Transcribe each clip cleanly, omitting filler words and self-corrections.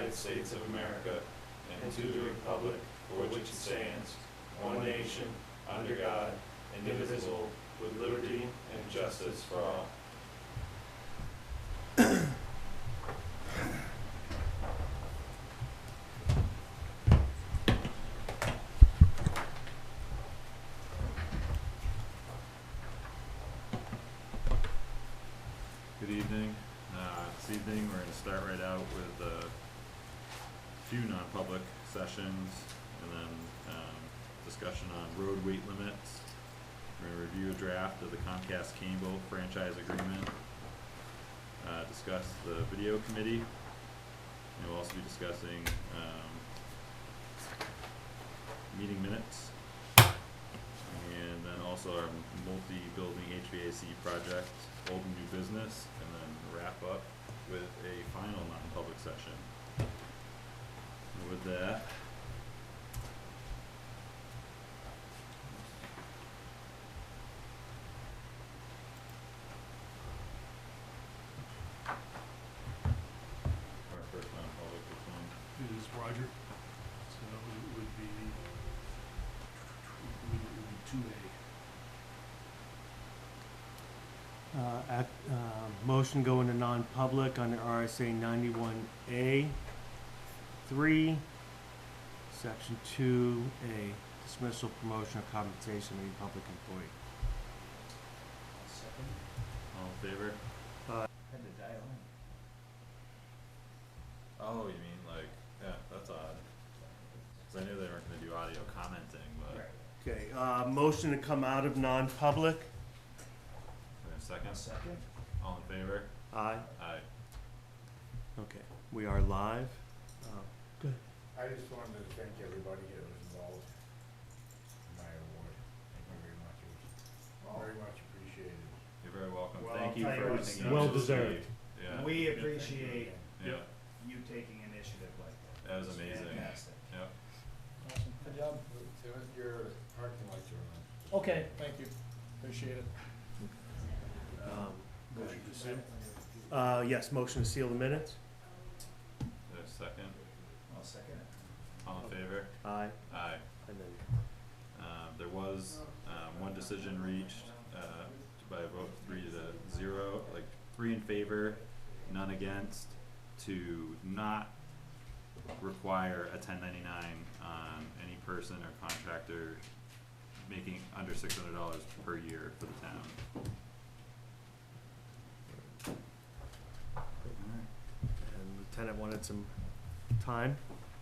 United States of America and to the republic for which it stands, one nation, under God, indivisible, with liberty and justice for all. Good evening. This evening we're going to start right out with a few non-public sessions and then discussion on road weight limits. We're going to review a draft of the Comcast Cable franchise agreement, discuss the video committee, and we'll also be discussing meeting minutes, and then also our multi-building HVAC project, old and new business, and then wrap up with a final non-public session. And with that, our first non-public, which one? It is Roger, so it would be 2A. Motion go into non-public under RSA 91A 3, Section 2A, dismissal, promotion, or compensation of a public employee. Second. All in favor? Had to dial in. Oh, you mean like, yeah, that's odd. 'Cause I knew they weren't gonna do audio commenting, but. Okay, motion to come out of non-public. Wait a second. Second. All in favor? Aye. Aye. Okay, we are live. Good. I just wanted to thank everybody that was involved in my award. Thank you very much. It was very much appreciated. You're very welcome. Well, Thank I'll you tell you for what, everything Steve. you Well did. deserved. Yeah. We Thank you appreciate again. Yeah. you taking initiative like that. That was It's amazing. Fantastic. Yep. Awesome, good job. Your parking lights are on. Okay, thank you, appreciate it. Motion to seal? Yes, motion to seal the minutes. There's a second. I'll second it. All in favor? Aye. Aye. And then, There was one decision reached by a vote 3-0, like 3 in favor, none against, to not require a 1099 on any person or contractor making under $600 per year for the town. and Lieutenant wanted some time?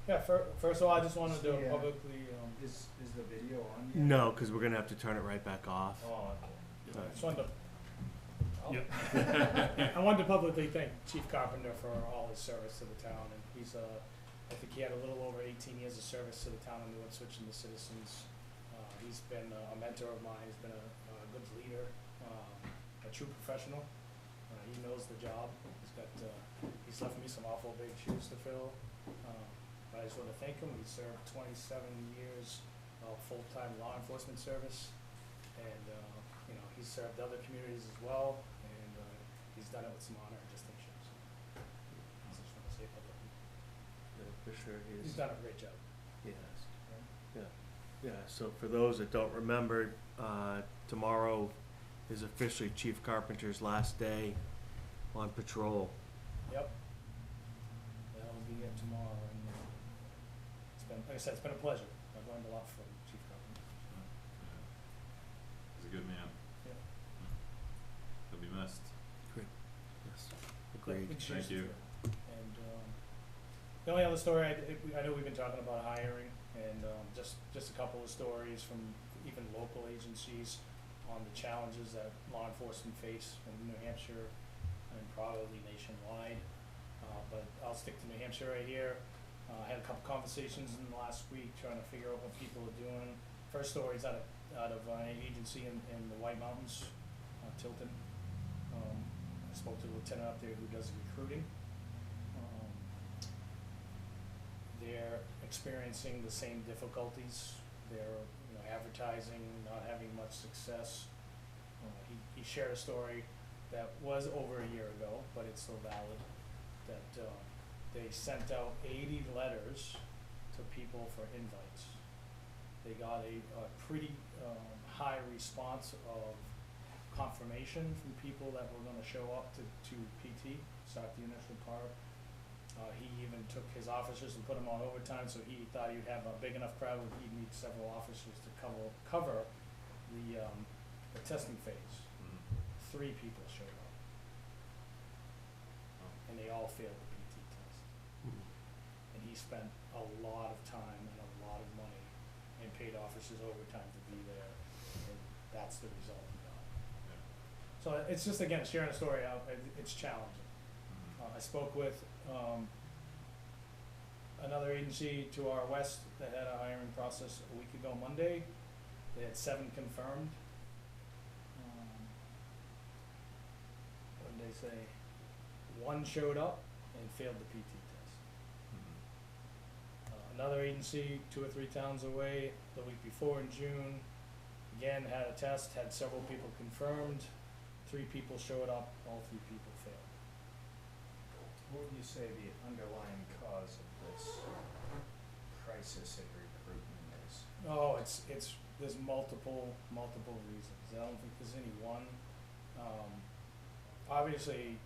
Yeah, first of all, I just wanted to Yeah. publicly, Is the video on yet? No, because we're gonna have to turn it right back off. oh, Alright. just wanted to. I wanted to publicly thank Chief Carpenter for all his service to the town, and he's, I think he had a little over 18 years of service to the town of New Ipswich and the citizens. He's been a mentor of mine, he's been a good leader, a true professional. He knows the job, he's left me some awful big shoes to fill. But I just want to thank him. He served 27 years of full-time law enforcement service, and he's served other communities as well, and he's done it with some honor and distinction. So I just want to say publicly, For sure, he's done a great job. Yes. Yeah, so for those that don't remember, tomorrow is officially Chief Carpenter's last day on patrol. Yep. That'll be it tomorrow, and it's been, like I said, it's been a pleasure. I've learned a lot from Chief Carpenter. He's a good man. Yeah. He'll be missed. Yes. Agreed. Big shoes Thank you. to fill. And the only other story, I know we've been talking about hiring, and just a couple of stories from even local agencies on the challenges that law enforcement face in New Hampshire and probably nationwide. But I'll stick to New Hampshire right here. I had a couple conversations in the last week trying to figure out what people are doing. First story is out of an agency in the White Mountains, Tilton. I spoke to the lieutenant up there who does the recruiting. They're experiencing the same difficulties. They're advertising, not having much success. He shared a story that was over a year ago, but it's still valid, that they sent out 80 letters to people for invites. They got a pretty high response of confirmation from people that were gonna show up to PT, start the initial part. He even took his officers and put them on overtime, so he thought he'd have a big enough crowd where he'd need several officers to cover the testing phase. 3 people showed up, and they all failed the PT test. And he spent a lot of time and a lot of money and paid officers overtime to be there, and that's the result he got. So it's just, again, sharing a story out, it's challenging. I spoke with another agency to our west that had a hiring process a week ago Monday. They had 7 confirmed. What did they say? 1 showed up and failed the PT test. Another agency 2 or 3 towns away the week before in June, again had a test, had several people confirmed. 3 people showed up, all 3 people failed. What would you say the underlying cause of this crisis in recruitment is? Oh, there's multiple reasons. I don't think there's any one. Obviously,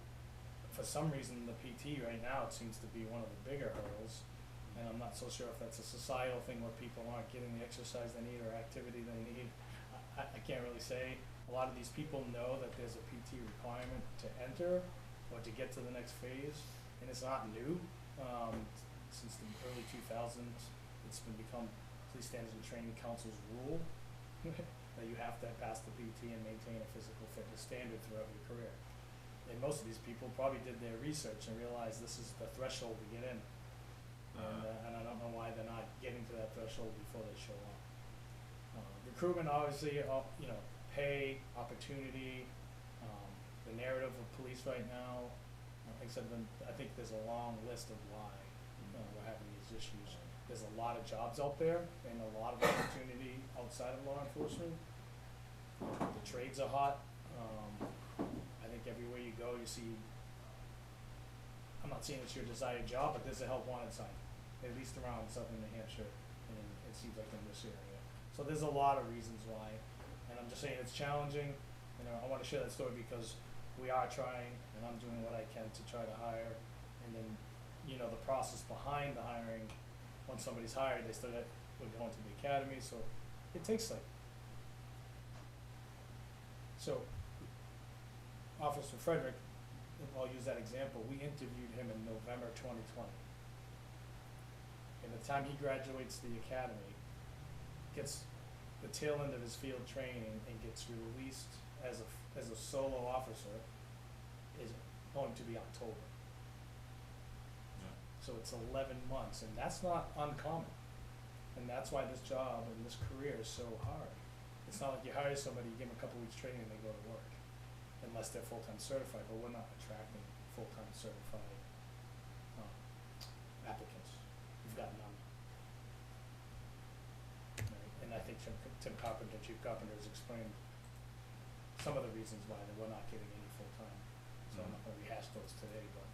for some reason, the PT right now, it seems to be one of the bigger hurdles. And I'm not so sure if that's a societal thing where people aren't getting the exercise they need or activity they need. I can't really say. A lot of these people know that there's a PT requirement to enter or to get to the next phase, and it's not new. Since the early 2000s, it's become Police Standards and Training Council's rule that you have to pass the PT and maintain a physical fitness standard throughout your career. And most of these people probably did their research and realized this is the threshold to get in. And I don't know why they're not getting to that threshold before they show up. Recruitment, obviously, pay, opportunity, the narrative of police right now. Like I said, I think there's a long list of why we're having these issues. There's a lot of jobs out there and a lot of opportunity outside of law enforcement. The trades are hot. I think everywhere you go, you see, I'm not saying it's your desired job, but there's a help wanted sign, at least around southern New Hampshire, and it seems like in this area. So there's a lot of reasons why, and I'm just saying it's challenging. I want to share that story because we are trying, and I'm doing what I can to try to hire, and then, the process behind the hiring, once somebody's hired, they still would go into the academy, so it takes so Officer Frederick, I'll use that example, we interviewed him in November 2020. And the time he graduates the academy, gets the tail end of his field training and gets released as a solo officer is going to be October. Yeah. So it's 11 months, and that's not uncommon. And that's why this job and this career is so hard. It's not like you hire somebody, you give them a couple weeks training, and they go to work. Unless they're full-time certified, but we're not attracting full-time certified applicants. We've got none. Right? And I think Tim Carpenter, Chief Carpenter, has explained some of the reasons why we're not getting any full-time. So I'm not gonna rehash those today, but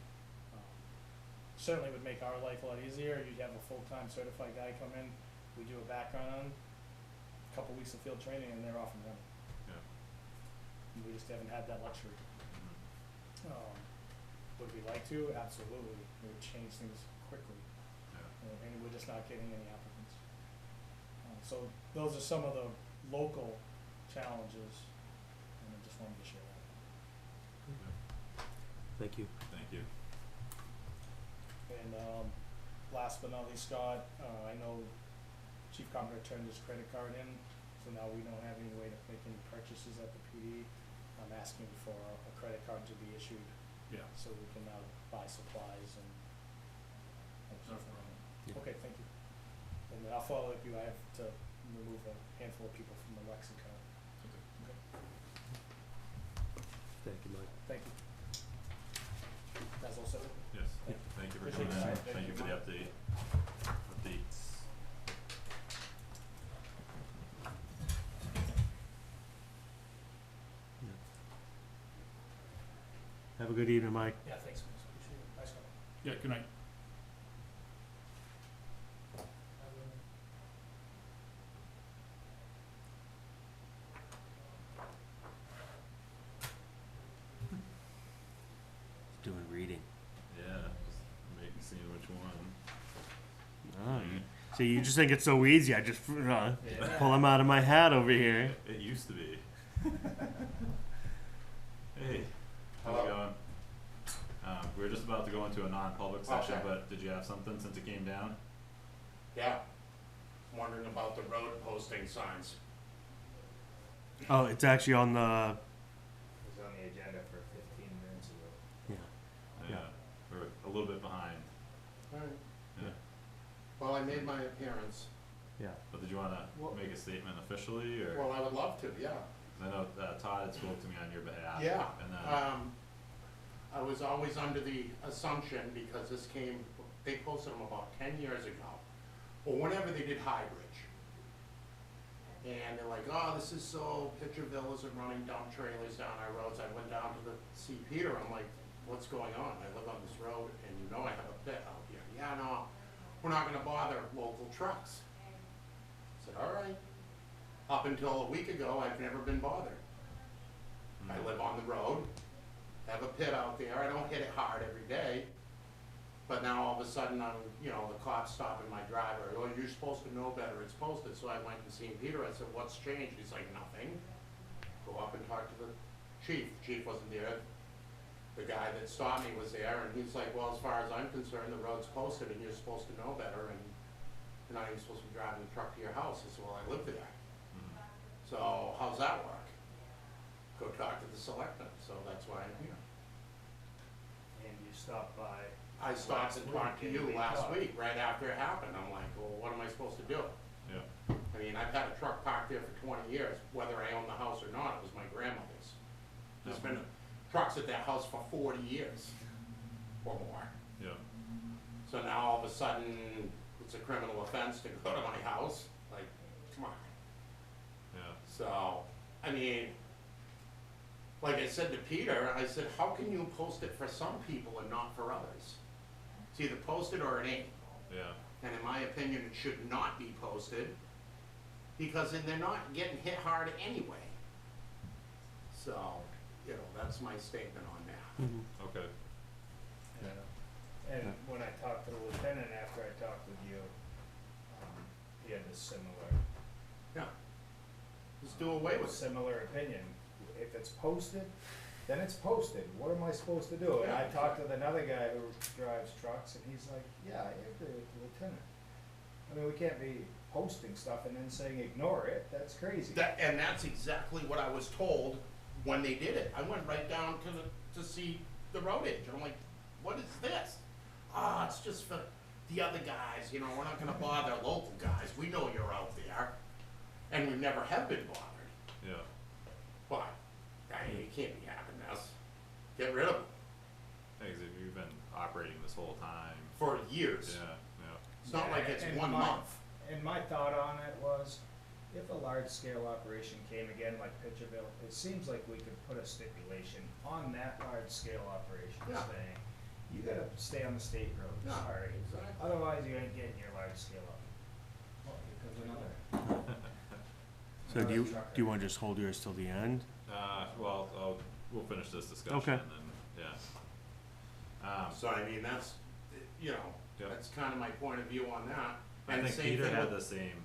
certainly would make our life a lot easier. You'd have a full-time certified guy come in, we do a background on, a couple weeks of field training, and they're off and running. Yeah. We just haven't had that luxury. Would we like to? Absolutely. It would change things quickly. Yeah. And we're just not getting any applicants. So those are some of the local challenges, and I just wanted to share that. Thank you. Thank you. And last but not least, Scott, I know Chief Carpenter turned his credit card in, so now we don't have any way to make any purchases at the PD. I'm asking for a credit card to be issued, Yeah. so we can now buy supplies and No stuff. problem. Okay, thank you. And then I'll follow up you, I have to remove a handful of people from the Lex account. Okay, Thank you, Mike. thank you. That's all set. Yes. Yeah. Thank you for Appreciate coming in. your time. Thank you for the updates. Have a good evening, Mike. Yeah, thanks, man. Appreciate it. Nice one. Yeah, good night. doing reading. Yeah, just making, seeing which one. Oh, so you just think it's so easy? I just pull them out of my hat over here. It used to be. Hey, how's it Hello. going? We were just about to go into a non-public session, Okay. but did you have something since it came down? Yeah. Wondering about the road posting signs. Oh, it's actually on the. It was on the agenda for 15 minutes ago. Yeah. Yeah. We're a little bit behind. Alright. Yeah. Well, I made my appearance. Yeah. But did you wanna Well- make a statement officially, or? Well, I would love to, yeah. 'Cause I know, Todd had spoke to me on your behalf. Yeah. And then, I was always under the assumption, because this came, they posted them about 10 years ago, or whenever they did High Bridge. And they're like, oh, this is so, Pitcherville isn't running dump trailers down our roads. I went down to see Peter, I'm like, what's going on? I live on this road, and you know I have a pit out here. Yeah, no, we're not gonna bother local trucks. I said, all right. Up until a week ago, I've never been bothered. I live on the road, have a pit out there, I don't hit it hard every day. But now all of a sudden, the cops stopping my driveway, oh, you're supposed to know better, it's posted. So I went and seen Peter, I said, what's changed? He's like, nothing. Go up and talk to the chief. The chief wasn't there. The guy that stopped me was there, and he's like, well, as far as I'm concerned, the road's posted and you're supposed to know better, and you're not even supposed to be driving the truck to your house. I said, well, I live there. So how's that work? Go talk to the selectmen, so that's why I'm here. And you stopped by. I stopped and talked to you last week, right after it happened. I'm like, well, what am I supposed to do? yeah, I mean, I've had a truck parked there for 20 years, whether I own the house or not, it was my grandmother's. There's been trucks at that house for 40 years or more. yeah, So now all of a sudden, it's a criminal offense to go to my house, like, come on. yeah, So, I mean, like I said to Peter, I said, how can you post it for some people and not for others? It's either posted or it ain't. yeah, And in my opinion, it should not be posted, because then they're not getting hit hard anyway. So, that's my statement on that. okay, And when I talked to the lieutenant after I talked with you, he had a similar, Yeah. Just do away with it. similar opinion. If it's posted, then it's posted. What am I supposed to do? And I Yeah. talked with another guy who drives trucks, and he's like, yeah, I agree with the lieutenant. I mean, we can't be posting stuff and then saying ignore it. That's crazy. And that's exactly what I was told when they did it. I went right down to see the road agent. I'm like, what is this? It's just for the other guys, we're not gonna bother local guys. We know you're out there. And we never have been bothered. yeah, But, it can't be having this. Get rid of them. hey, 'cause you've been operating this whole time, For years. yeah, yeah, It's not like it's And 1 my- month. And my thought on it was, if a large-scale operation came again like Pitcherville, it seems like we could put a stipulation on that large-scale operation Yeah. saying, you gotta stay on the state roads, Yeah, sorry. exactly. Otherwise, you ain't getting your large-scale up. Well, here comes another. So do you trucker. want to just hold yours till the end? well, we'll finish this discussion Okay. and then, yeah. So I mean, that's, Yep. that's kind of my point of view on that. I And think same Peter thing had with- the same,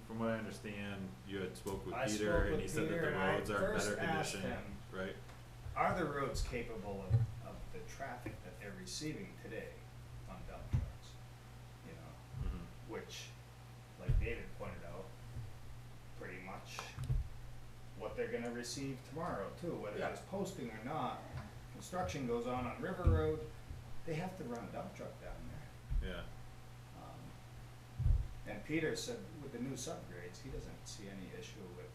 from what I understand, you had spoke with I Peter spoke and with he said that Peter the and I roads are in first better asked condition, him, right? Are the roads capable of the traffic that they're receiving today on dump trucks? You know, Mm-hmm. which, like David pointed out, pretty much what they're gonna receive tomorrow too, whether Yeah. it's posting or not. Construction goes on River Road, they have to run a dump truck down there. Yeah, And Peter said with the new subgrades, he doesn't see any issue with,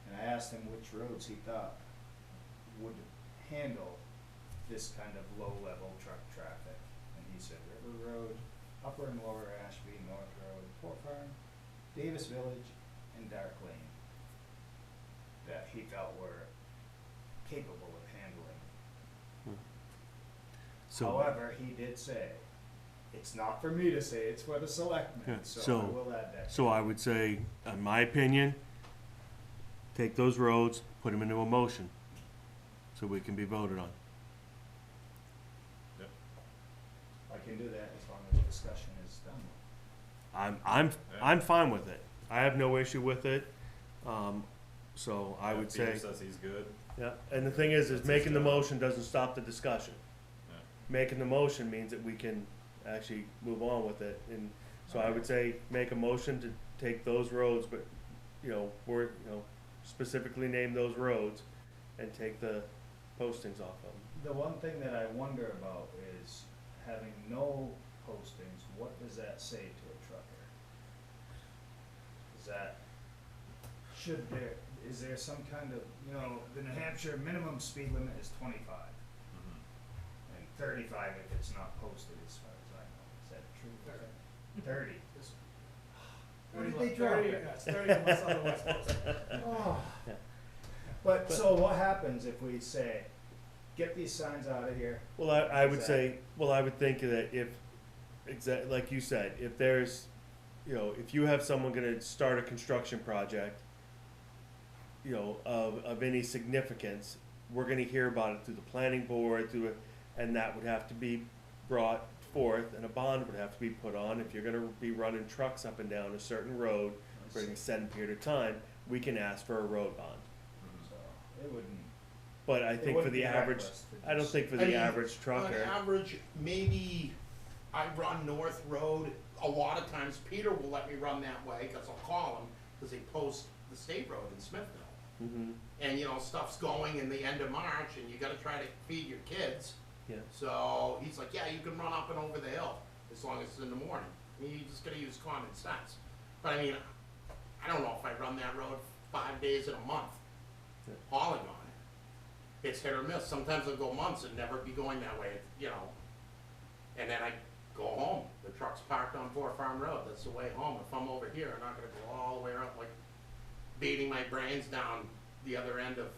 and I asked him which roads he thought would handle this kind of low-level truck traffic. And he said River Road, Upper and Lower Ashby, North Road, Port Farm, Davis Village, and Dark Lane, that he felt were capable of handling. So, However, he did say, it's not for me to say, it's for the Yeah, selectmen, so so- I will add that. so I would say, in my opinion, take those roads, put them into a motion, so we can be voted on. I can do that as long as the discussion is done. I'm fine with it. I have no issue with it. So I would Peter say, says he's good. yeah, and the thing is That's his making the job. motion doesn't stop the discussion. Yeah. Making the motion means that we can actually move on with it, and so I would say make a motion to take those roads, but, specifically name those roads and take the postings off of them. The one thing that I wonder about is having no postings, what does that say to a trucker? Is there some kind of, the New Hampshire minimum speed limit is 25 Mhm. and 35 if it's not posted as far as I know. Is that true? 30. Where did they drop it? It's 30 unless otherwise posted. Oh. But so what happens if we say, get these signs out of here? Well, I would Exactly. say, I would think that if, like you said, if there's, if you have someone gonna start a construction project, of any significance, we're gonna hear about it through the planning board, and that would have to be brought forth, and a bond would have to be put on. If you're gonna be running trucks up and down a certain road for an extended period of time, we can ask for a road bond. So it wouldn't. But I it think for wouldn't the be average, reckless to I don't just- think for I the mean, average trucker. On average, maybe I run North Road, a lot of times Peter will let me run that way, cause I'll call him, cause they post the state road in Smithville. Mhm. And stuff's going in the end of March and you gotta try to feed your kids. Yeah. So he's like, yeah, you can run up and over the hill, as long as it's in the morning. I mean, you just gotta use common sense. But I mean, I don't know if I run that road 5 days in a month, Yeah. hauling on it. It's hit or miss. Sometimes I'll go months and never be going that way, and then I go home. The truck's parked on Poor Farm Road. That's the way home. If I'm over here, I'm not gonna go all the way up, like beating my brains down the other end of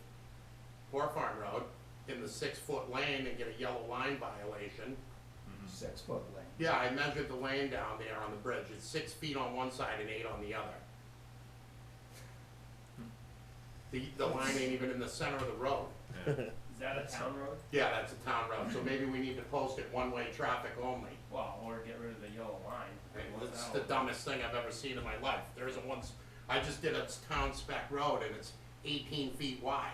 Poor Farm Road in the 6-foot lane and get a yellow line violation. 6-foot lane. Yeah, I measured the lane down there on the bridge. It's 6 feet on one side and 8 on the other. The line ain't even in the center of the road. Yeah. Is that a town road? Yeah, that's a town road, so maybe we need to post it one-way traffic only. Well, or get rid of the yellow line. It's the dumbest thing I've ever seen in my life. There isn't one, I just did a town spec road and it's 18 feet wide.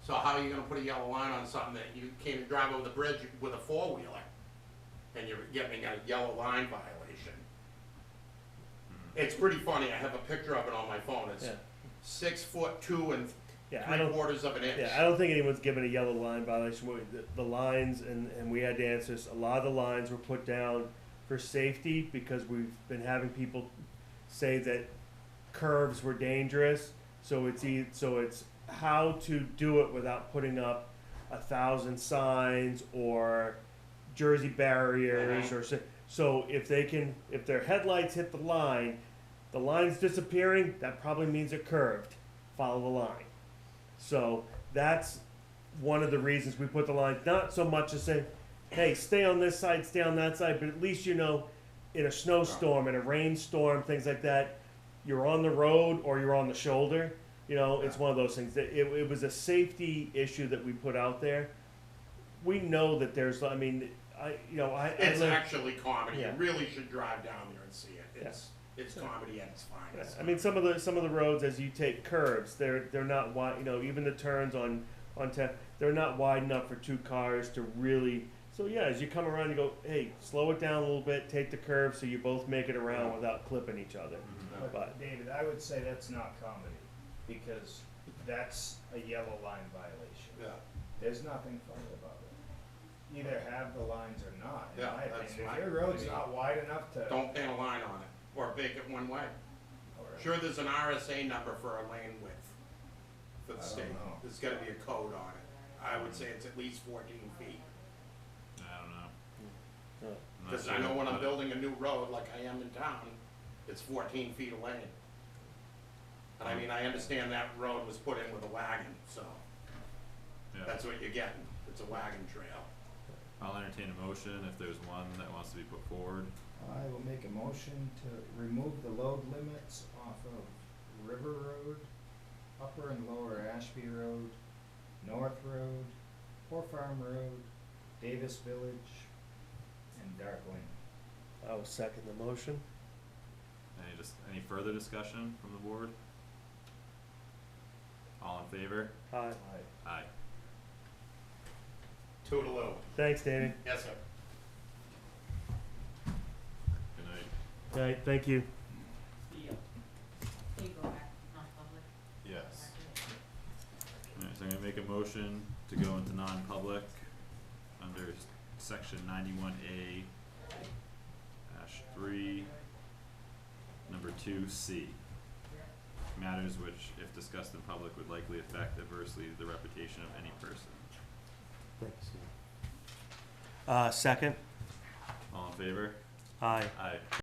So how are you gonna put a yellow line on something that you can't drive over the bridge with a four-wheeler? And you're getting a yellow line violation. It's pretty funny, I have a picture of it on my phone. It's Yeah. 6'2" Yeah, I don't, 3/4 of an inch. yeah, I don't think anyone's given a yellow line violation. The lines, and we had to answer this, a lot of the lines were put down for safety because we've been having people say that curves were dangerous. So it's how to do it without putting up 1,000 signs or Jersey barriers or so if their headlights hit the line's disappearing, that probably means it curved. Follow the line. So that's one of the reasons we put the lines, not so much to say, hey, stay on this side, stay on that side, but at least in a snowstorm, in a rainstorm, things like that, you're on the road or you're on the shoulder. It's one of those things that it was a safety issue that we put out there. We know that there's, It's actually comedy. Yeah. You really should drive down there and see it. It's comedy at its finest. I mean, some of the roads as you take curves, they're not wide. Even the turns on they're not wide enough for two cars to really. So yeah, as you come around, you go, hey, slow it down a little bit, take the curve, so you both make it around without clipping each other. Mhm. But David, I would say that's not comedy, because that's a yellow line violation. Yeah. There's nothing funny about it. Either have the lines or not, in Yeah, my that's opinion. my If your road's opinion. not wide enough to. Don't paint a line on it or make it one way. or- Sure, there's an RSA number for a lane width for I the don't state. know. There's gotta be a code on it. I would say it's at least 14 feet. I don't know. Yeah. I'm not Cause sure I know when I'm about it. building a new road like I am in town, it's 14 feet a lane. And I mean, I understand that road was put in with a wagon, so Yeah. that's what you're getting. It's a wagon trail. I'll entertain a motion if there's one that wants to be put forward. I will make a motion to remove the load limits off of River Road, Upper and Lower Ashby Road, North Road, Poor Farm Road, Davis Village, and Dark Lane. I will second the motion. Any further discussion from the board? All in favor? Aye. Aye. Toodaloo. Thanks, Danny. Yes, sir. Good night. Alright, thank you. Can you go back, non-public? Yes. Alright, so I'm gonna make a motion to go into non-public under section 91A -3, number 2C. Matters which, if discussed in public, would likely affect adversely the reputation of any person. Thanks. Second? All in favor? Aye. Aye.